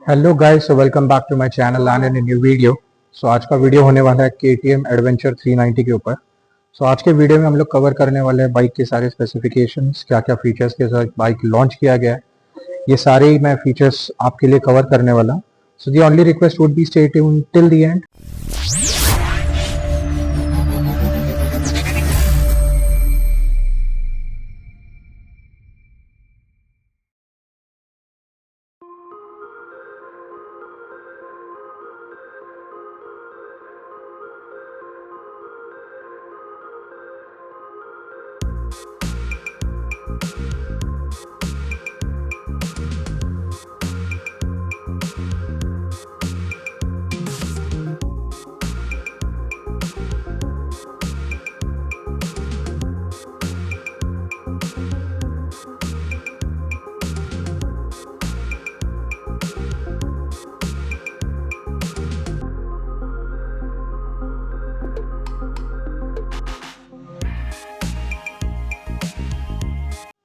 Hello guys, so welcome back to my channel and in new video. So आज का video होने वाला है KTM एडवेंचर 390 के ऊपर। सो आज के वीडियो में हम लोग कवर करने वाले हैं बाइक के सारे स्पेसिफिकेशंस, क्या क्या फीचर्स के साथ बाइक लॉन्च किया गया है। ये सारे ही मैं फीचर्स आपके लिए कवर करने वाला। So the only request would be stay tuned till the end.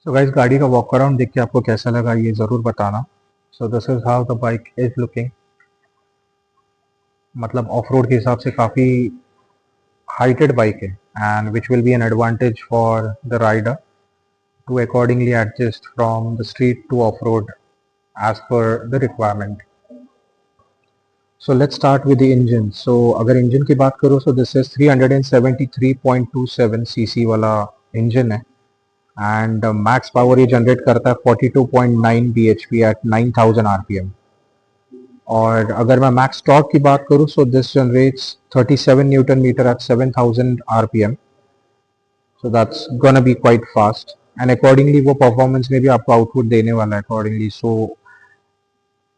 So guys, गाड़ी का वॉक अराउंड देख के आपको कैसा लगा ये ज़रूर बताना। So this is how the bike is looking. मतलब ऑफ रोड के हिसाब से काफ़ी हाइटेड बाइक है and which will be an advantage for the rider to accordingly adjust from the street to off-road as per the requirement. So let's start with the engine. So अगर engine की बात करो, so this is 373.27 cc वाला engine है and max power ये generate करता है 42.9 bhp at 9000 rpm. और अगर मैं max torque की बात करूँ, so this generates 37 newton meter at 7000 rpm. So that's gonna be quite fast and accordingly वो performance में भी आपको output देने वाला है accordingly. So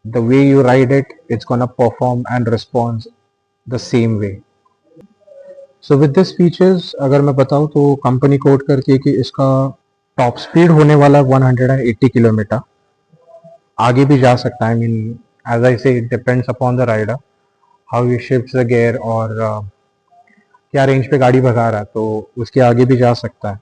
the way you ride it, it's gonna perform and respond the same way. So with this features अगर मैं बताऊँ तो कंपनी कोट करती है कि इसका टॉप स्पीड होने वाला 180 किलोमीटर। आगे भी जा सकता है। I mean, as I say, it depends upon the rider how he shifts the gear और क्या रेंज पे गाड़ी भगा रहा है, तो उसके आगे भी जा सकता है।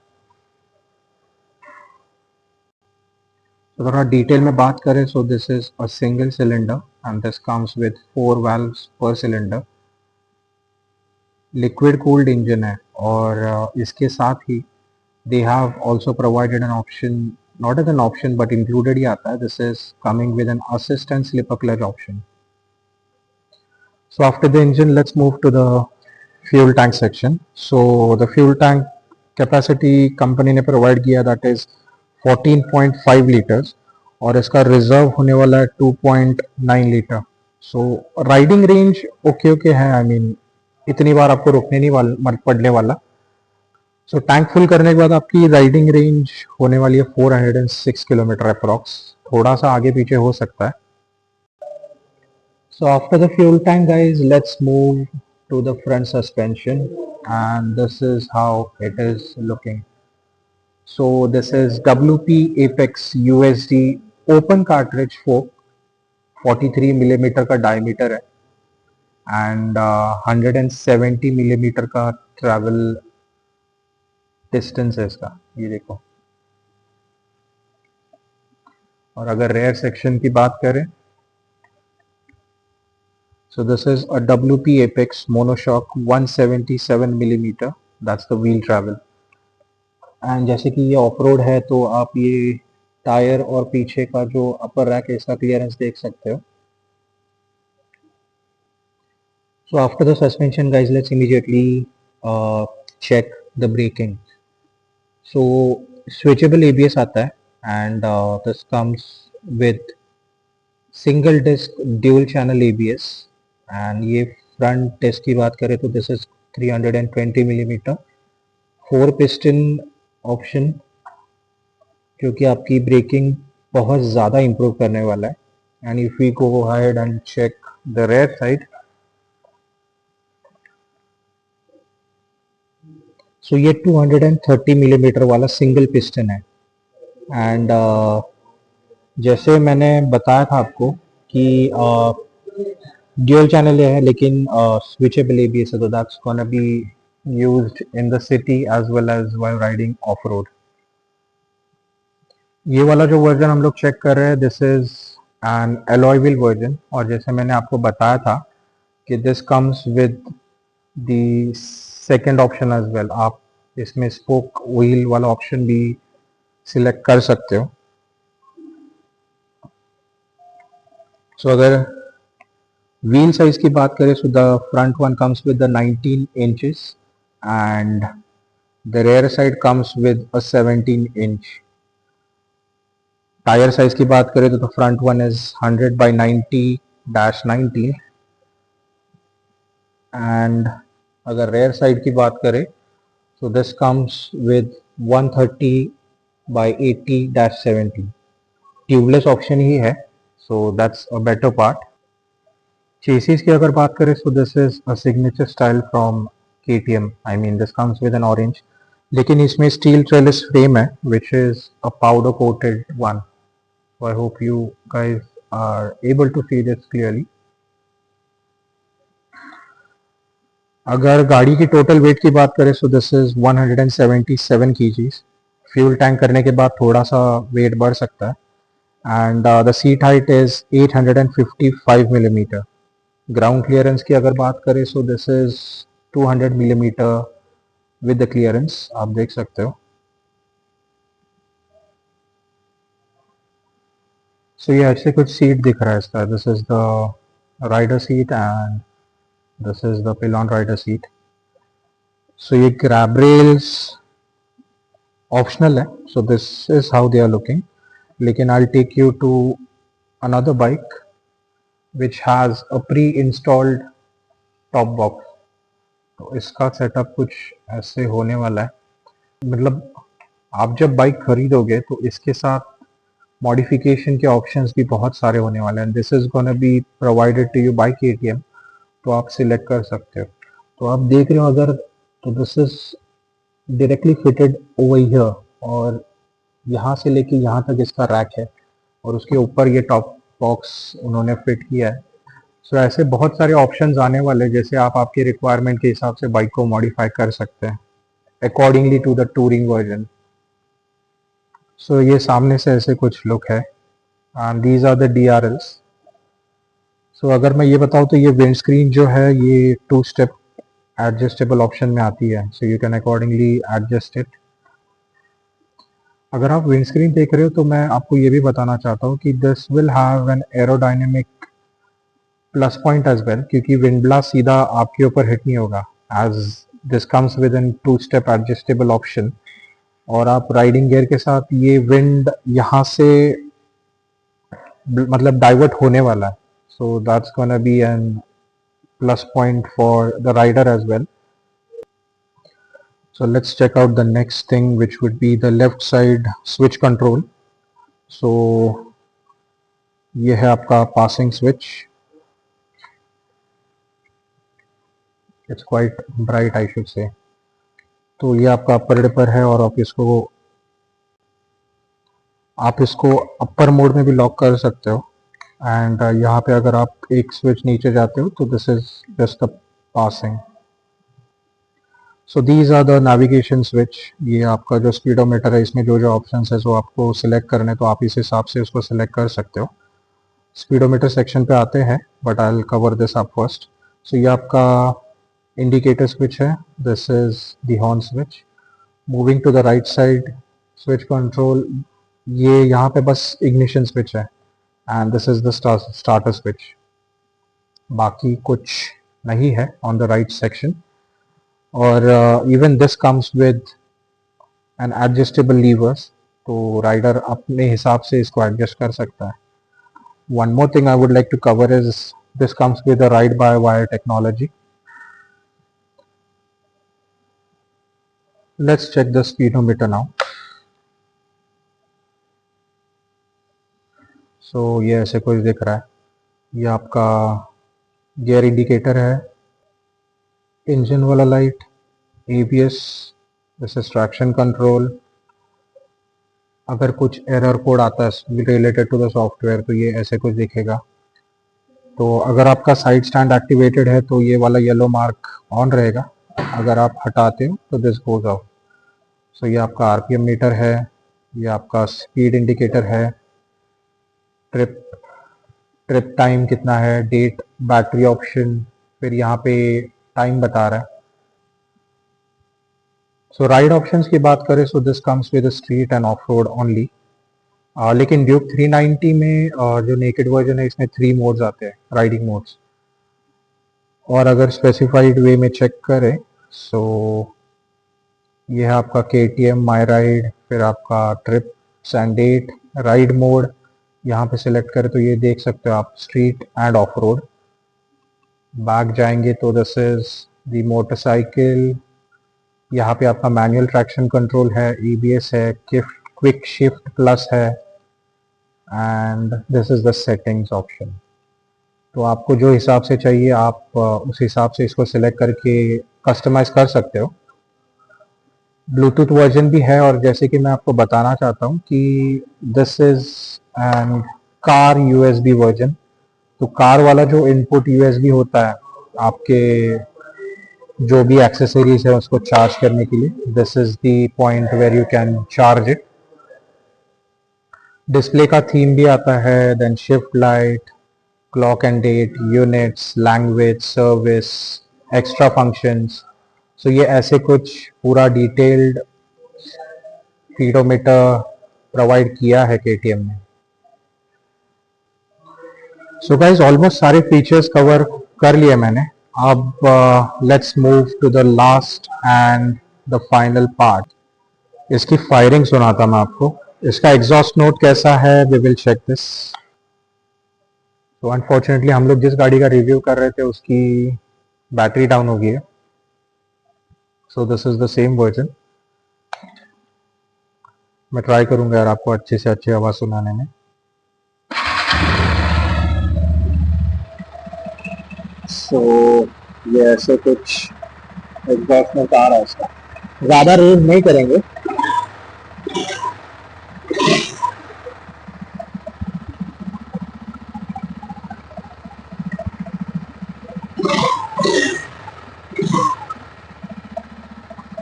तो थोड़ा डिटेल में बात करें, so this is a single cylinder and this comes with 4 valves पर सिलेंडर। लिक्विड कूल्ड इंजन है और इसके साथ ही they have also provided an option, not as an option but included ही आता है, this is coming with an assist and slipper clutch option. So after the engine let's move to the fuel tank section. So the fuel tank capacity company ने provide किया that is 14.5 litres और इसका reserve होने वाला है 2.9 litre. सो riding range okay okay है। I mean इतनी बार आपको रुकने नहीं पड़ने वाला। सो टैंक फुल करने के बाद आपकी राइडिंग रेंज होने वाली है 406 किलोमीटर अप्रॉक्स। थोड़ा सा आगे पीछे हो सकता है। So after the fuel tank guys let's move to the front suspension and this is how it is looking. So this is WP Apex USD open cartridge fork, 43 millimetre का diameter है and 170 millimetre का travel distance है इसका, ये देखो। और अगर rare section की बात करें, so this is a WP Apex monoshock 177 millimetre, that's the wheel travel। And जैसे कि ये ऑफ रोड है तो आप ये टायर और पीछे का जो अपर रैक है इसका क्लियरेंस देख सकते हो। So after the suspension guys, let's immediately check the braking. So switchable ABS आता है and this comes with single disc dual channel ABS and ये front disc की बात करें तो this is 320 millimetre 4 piston option जो कि आपकी ब्रेकिंग बहुत ज़्यादा इम्प्रूव करने वाला है। And if we go ahead and check the rear side, so ये 230 मिलीमीटर वाला सिंगल पिस्टन है एंड जैसे मैंने बताया था आपको कि ड्यूल चैनल है लेकिन स्विचेबल एबीएस है, तो that's gonna be used in the city as well as while riding off road. ये वाला जो वर्जन हम लोग चेक कर रहे हैं, this is and alloy wheel version, और जैसे मैंने आपको बताया था कि this comes with the second option as well. आप इसमें स्पोक व्हील वाला ऑप्शन भी सिलेक्ट कर सकते हो। सो अगर व्हील साइज की बात करें, so the front one comes with the 19 inches and the rear side comes with a 17 inch. Tyre size की बात करें तो the front one is 100 by 90-19 and अगर रेयर साइड की बात करें so this comes with 130 by 80-70। Tubeless option ही है, so that's a better part। Chassis की अगर बात करें so this is a signature style from KTM। I mean this comes with an orange, लेकिन इसमें स्टील ट्रेलिस फ्रेम है which is a powder coated one। So I hope you guys are able to see this clearly। अगर गाड़ी की total weight की बात करें so this is 177 kgs। Fuel tank करने के बाद थोड़ा सा वेट बढ़ सकता है and the seat height is 855 millimetre. Ground clearance की अगर बात करें so this is 200 millimetre with the clearance, आप देख सकते हो। सो ये ऐसे कुछ सीट दिख रहा है इसका। This is the rider seat and this is the pillion rider seat. So ये ग्रैब रेल्स ऑप्शनल है, so this is how they are looking. लेकिन I take you to another bike which has a pre installed top box. तो इसका setup कुछ ऐसे होने वाला है। मतलब आप जब बाइक खरीदोगे तो इसके साथ मॉडिफिकेशन के ऑप्शंस भी बहुत सारे होने वाले हैं। This is gonna be provided to you by KTM, तो आप सिलेक्ट कर सकते हो। तो आप देख रहे हो अगर, तो this is directly fitted over here, और यहाँ से लेके यहाँ तक इसका रैक है और उसके ऊपर ये टॉप बॉक्स उन्होंने फिट किया है। सो ऐसे बहुत सारे ऑप्शंस आने वाले, जैसे आप आपकी रिक्वायरमेंट के हिसाब से बाइक को मॉडिफाई कर सकते हैं accordingly to the touring version. So ये सामने से ऐसे कुछ लुक है and these are the DRLs। So अगर मैं ये बताऊँ तो ये विंड स्क्रीन जो है ये 2 स्टेप एडजस्टेबल ऑप्शन में आती है, so you can accordingly adjust it. अगर आप विंड स्क्रीन देख रहे हो तो मैं आपको ये भी बताना चाहता हूँ कि this will have an aerodynamic plus point as well, क्योंकि विंड ब्लास्ट सीधा आपके ऊपर हिट नहीं होगा as this comes with in 2 step adjustable option. और आप राइडिंग गियर के साथ ये विंड यहाँ से मतलब डाइवर्ट होने वाला है, so that's gonna be an plus point for the rider as well. So let's check out the next thing, which would be the left side switch control। So ये है आपका passing switch। It's quite bright I should say। तो ये आपका अपर dipper है और आप इसको अपर मोड में भी लॉक कर सकते हो। एंड यहाँ पे अगर आप एक स्विच नीचे जाते हो तो this is just the passing. So these are the navigation switch. ये आपका जो स्पीडोमीटर है इसमें जो जो ऑप्शंस है वो आपको सिलेक्ट करने, तो आप इस हिसाब से उसको सिलेक्ट कर सकते हो। स्पीडोमीटर सेक्शन पे आते हैं but I will cover this up first. So ये आपका इंडिकेटर स्विच है, this is the horn switch. Moving to the right side switch control, ये यहाँ पे बस इग्निशन स्विच है and this is the starter switch. बाकी कुछ नहीं है ऑन द राइट सेक्शन। और even this comes with an adjustable levers, तो राइडर अपने हिसाब से इसको एडजस्ट कर सकता है। One more thing I would like to cover is this comes with a ride by wire technology. Let's check the speedometer now. So ये ऐसे कुछ दिख रहा है। ये आपका गियर इंडिकेटर है, इंजन वाला light, ABS, this is traction control. अगर कुछ एरर कोड आता है रिलेटेड टू द सॉफ्टवेयर तो ये ऐसे कुछ दिखेगा। तो अगर आपका साइड स्टैंड एक्टिवेटेड है तो ये वाला येलो मार्क ऑन रहेगा, अगर आप हटाते हो तो दिस गोज ऑफ। सो ये आपका RPM मीटर है, ये आपका स्पीड इंडिकेटर है, ट्रिप ट्रिप टाइम कितना है, डेट, बैटरी ऑप्शन, फिर यहाँ पे टाइम बता रहा है। सो राइड ऑप्शंस की बात करें so this comes with street end of road only. लेकिन ड्यूक 390 में जो नेकेड वर्जन है इसमें 3 मोड्स आते हैं, राइडिंग मोड्स। और अगर स्पेसिफाइड वे में चेक करें सो ये है आपका KTM माई राइड, फिर आपका trip and date, ride mode यहाँ पे सिलेक्ट करें तो ये देख सकते हो आप, street end of road. Back जाएंगे तो दिस इज द मोटरसाइकिल, यहाँ पे आपका मैनुअल ट्रैक्शन कंट्रोल है, EBS है, क्विक शिफ्ट प्लस है, and this is the settings option. तो आपको जो हिसाब से चाहिए आप उस हिसाब से इसको सिलेक्ट करके कस्टमाइज कर सकते हो। ब्लूटूथ वर्जन भी है, और जैसे कि मैं आपको बताना चाहता हूँ कि this is an car USB version. तो कार वाला जो इनपुट USB होता है आपके जो भी एक्सेसरीज है उसको चार्ज करने के लिए, this is the point where you can charge it. Display का थीम भी आता है, then shift light, clock and date, units, language, service, extra functions. So ये ऐसे कुछ पूरा डिटेल्ड स्पीडोमीटर प्रोवाइड किया है KTM ने। सो गाइस ऑलमोस्ट सारे फीचर्स कवर कर लिए मैंने। अब let's move to the last and the final part. इसकी फायरिंग सुनाता मैं आपको। इसका एग्जॉस्ट नोट कैसा है, वी विल चेक दिस। तो अनफॉर्चुनेटली हम लोग जिस गाड़ी का रिव्यू कर रहे थे उसकी बैटरी डाउन हो गई है, so this is the same version. मैं ट्राई करूंगा यार आपको अच्छे से अच्छी आवाज़ सुनाने में। सो ये ऐसे कुछ एग्जॉस्ट नोट आ रहा है इसका। ज़्यादा रेज नहीं करेंगे,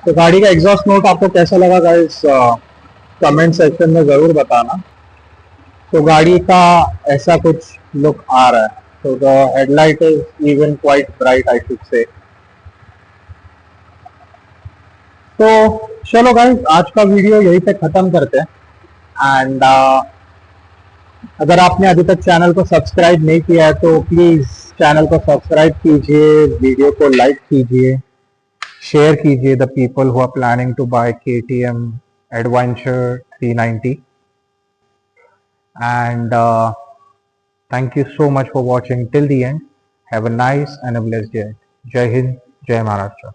तो गाड़ी का एग्जॉस्ट नोट आपको कैसा लगा गाइस कमेंट सेक्शन में ज़रूर बताना। तो गाड़ी का ऐसा कुछ लुक आ रहा है। तो the headlight is even quite bright I should say. तो चलो गाइस आज का वीडियो यहीं पे ख़त्म करते हैं। एंड अगर आपने अभी तक चैनल को सब्सक्राइब नहीं किया है तो प्लीज़ चैनल को सब्सक्राइब कीजिए, वीडियो को लाइक कीजिए, शेयर कीजिए the people who are planning to buy KTM Adventure 390। And thank you so much for watching till the end. Have a nice and a blessed day. Jai Hind, Jai Maharashtra.